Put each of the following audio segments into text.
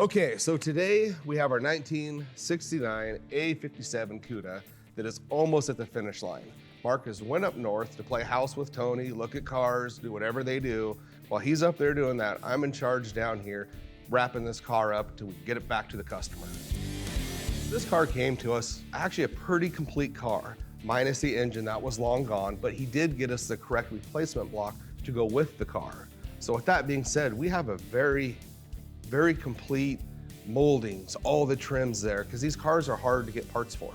Okay, so today we have our 1969 A57 Cuda that is almost at the finish line. Marcus went up north to play house with Tony, look at cars, do whatever they do. While he's up there doing that, I'm in charge down here, wrapping this car up to get it back to the customer. This car came to us, actually a pretty complete car, minus the engine that was long gone, but he did get us the correct replacement block to go with the car. So with that being said, we have a very complete moldings, all the trims there, because these cars are hard to get parts for.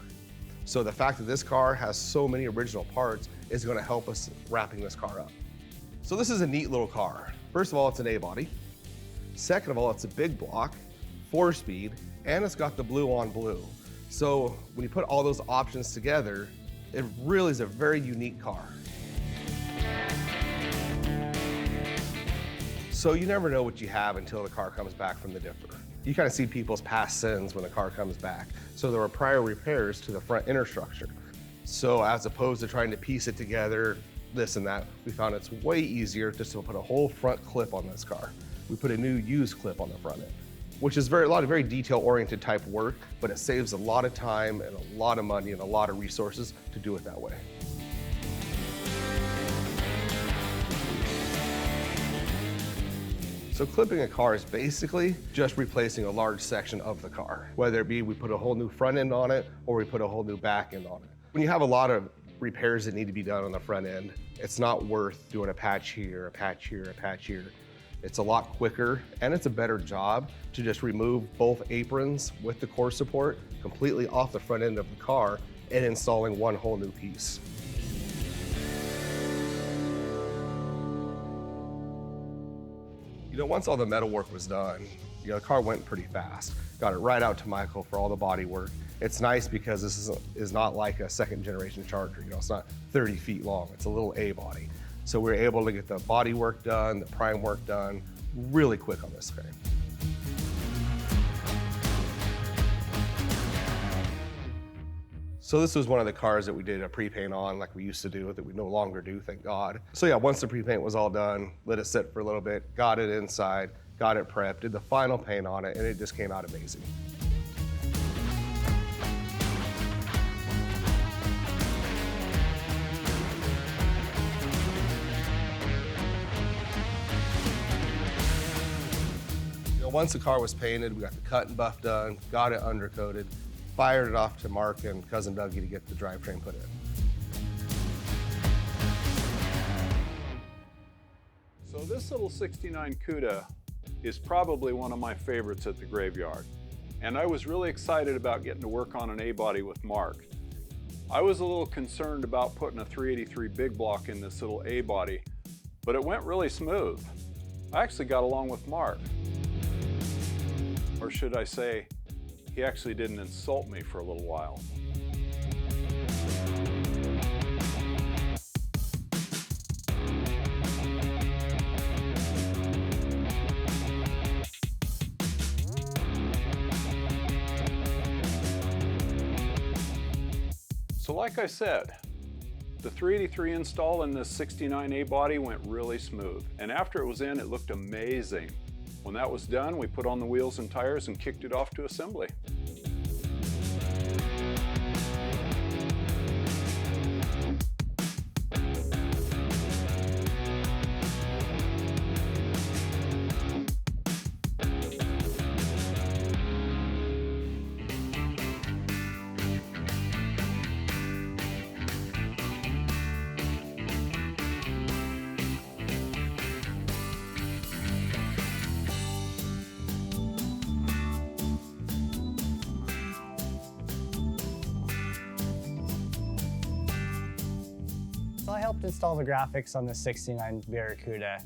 So the fact that this car has so many original parts is going to help us wrapping this car up. So this is a neat little car. First of all, it's an A-body. Second of all, it's a big block, 4-speed, and it's got the blue on blue. So when you put all those options together, it really is a very unique car. So you never know what you have until the car comes back from the dipper. You kind of see people's past sins when the car comes back. So there were prior repairs to the front inner structure. So as opposed to trying to piece it together, this and that, we found it's way easier just to put a whole front clip on this car. We put a new used clip on the front end, which is a lot of very detail-oriented type work, but it saves a lot of time and a lot of money and a lot of resources to do it that way. So clipping a car is basically just replacing a large section of the car, whether it be we put a whole new front end on it or we put a whole new back end on it. When you have a lot of repairs that need to be done on the front end, it's not worth doing a patch here, a patch here, a patch here. It's a lot quicker and it's a better job to just remove both aprons with the core support completely off the front end of the car and installing one whole new piece. You know, once all the metal work was done, the car went pretty fast. Got it right out to Michael for all the body work. It's nice because this is not like a second generation Charger. It's not 30 feet long. It's a little A-body. So we were able to get the body work done, the prime work done, really quick on this thing. So this was one of the cars that we did a pre-paint on like we used to do that we no longer do, thank God. So yeah, once the pre-paint was all done, let it sit for a little bit, got it inside, got it prepped, did the final paint on it, and it just came out amazing. Once the car was painted, we got the cut and buff done, got it undercoated, fired it off to Mark and cousin Dougie to get the drivetrain put in. So this little 69 Cuda is probably one of my favorites at the graveyard. And I was really excited about getting to work on an A-body with Mark. I was a little concerned about putting a 383 big block in this little A-body, but it went really smooth. I actually got along with Mark. Or should I say, he actually didn't insult me for a little while. So like I said, the 383 install in this 69 A-body went really smooth. And after it was in, it looked amazing. When that was done, we put on the wheels and tires and kicked it off to assembly. So I helped install the graphics on the 69 Barracuda.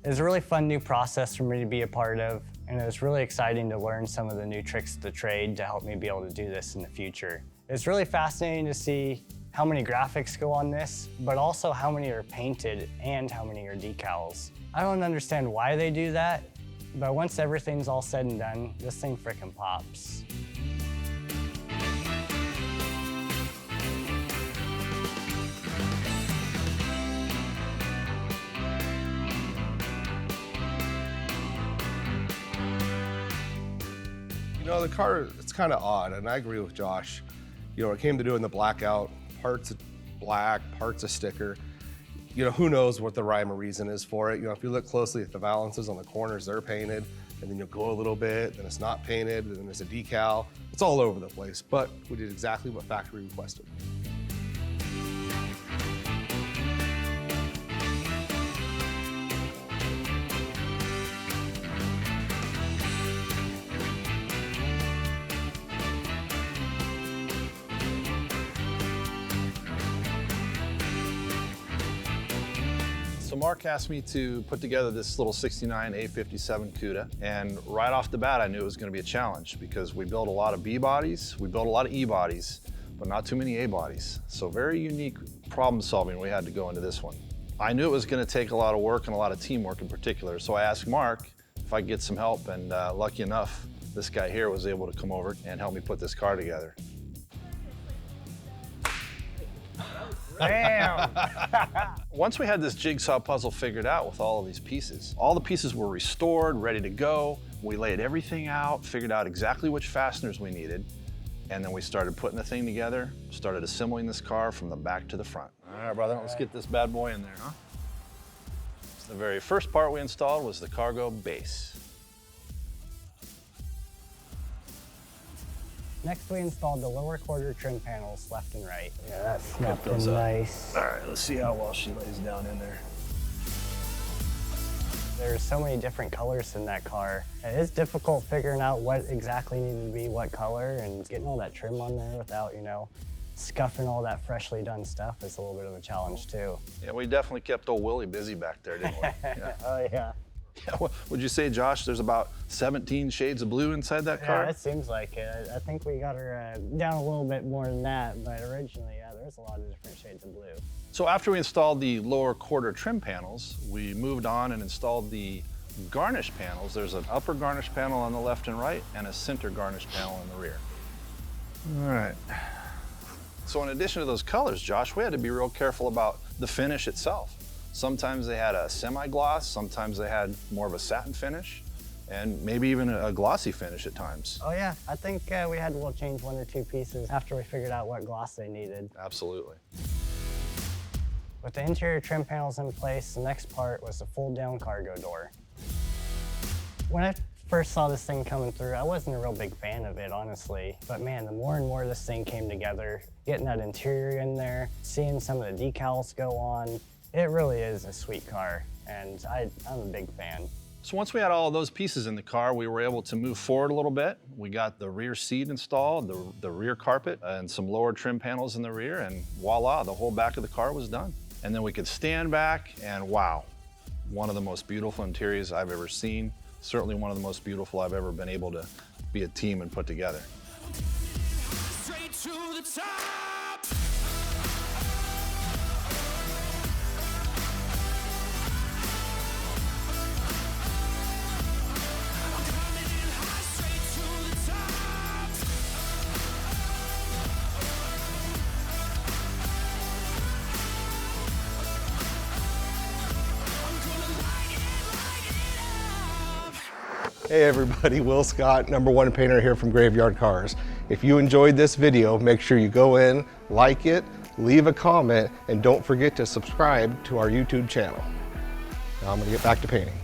It was a really fun new process for me to be a part of, and it was really exciting to learn some of the new tricks of the trade to help me be able to do this in the future. It's really fascinating to see how many graphics go on this, but also how many are painted and how many are decals. I don't understand why they do that, but once everything's all said and done, this thing frickin' pops. No, the car, it's kind of odd, and I agree with Josh. You know, when it came to doing the blackout, parts black, parts a sticker. You know, who knows what the rhyme or reason is for it. You know, if you look closely at the valances on the corners, they're painted, and then you'll go a little bit, then it's not painted, and then there's a decal. It's all over the place, but we did exactly what factory requested. So Mark asked me to put together this little 69 A57 Cuda, and right off the bat I knew it was going to be a challenge because we build a lot of B bodies, we build a lot of E bodies, but not too many A bodies. So very unique problem solving we had to go into this one. I knew it was going to take a lot of work and a lot of teamwork in particular, so I asked Mark if I could get some help, and lucky enough this guy here was able to come over and help me put this car together. Damn! Once we had this jigsaw puzzle figured out with all of these pieces, all the pieces were restored, ready to go. We laid everything out, figured out exactly which fasteners we needed, and then we started putting the thing together, started assembling this car from the back to the front. All right, brother, let's get this bad boy in there, huh? So the very first part we installed was the cargo base. Next, we installed the lower quarter trim panels left and right. Yeah, that snapped in nice. All right, let's see how well she lays down in there. There's so many different colors in that car. It is difficult figuring out what exactly needed to be what color, and getting all that trim on there without, you know, scuffing all that freshly done stuff is a little bit of a challenge too. Yeah, we definitely kept old Willie busy back there, didn't we? Yeah. Oh yeah. Yeah, would you say, Josh, there's about 17 shades of blue inside that car? Yeah, it seems like it. I think we got her down a little bit more than that, but originally, yeah, there's a lot of different shades of blue. So after we installed the lower quarter trim panels, we moved on and installed the garnish panels. There's an upper garnish panel on the left and right, and a center garnish panel in the rear. All right. So in addition to those colors, Josh, we had to be real careful about the finish itself. Sometimes they had a semi-gloss, sometimes they had more of a satin finish, and maybe even a glossy finish at times. Oh yeah, I think we had to change one or two pieces after we figured out what gloss they needed. Absolutely. With the interior trim panels in place, the next part was the fold-down cargo door. When I first saw this thing coming through, I wasn't a real big fan of it, honestly. But man, the more and more this thing came together, getting that interior in there, seeing some of the decals go on, it really is a sweet car, and I'm a big fan. So once we had all of those pieces in the car, we were able to move forward a little bit. We got the rear seat installed, the rear carpet, and some lower trim panels in the rear, and voila, the whole back of the car was done. And then we could stand back, and wow, one of the most beautiful interiors I've ever seen. Certainly one of the most beautiful I've ever been able to be a team and put together. Straight to the top. Hey everybody, Will Scott, #1 painter here from Graveyard Carz. If you enjoyed this video, make sure you go in, like it, leave a comment, and don't forget to subscribe to our YouTube channel. Now I'm gonna get back to painting.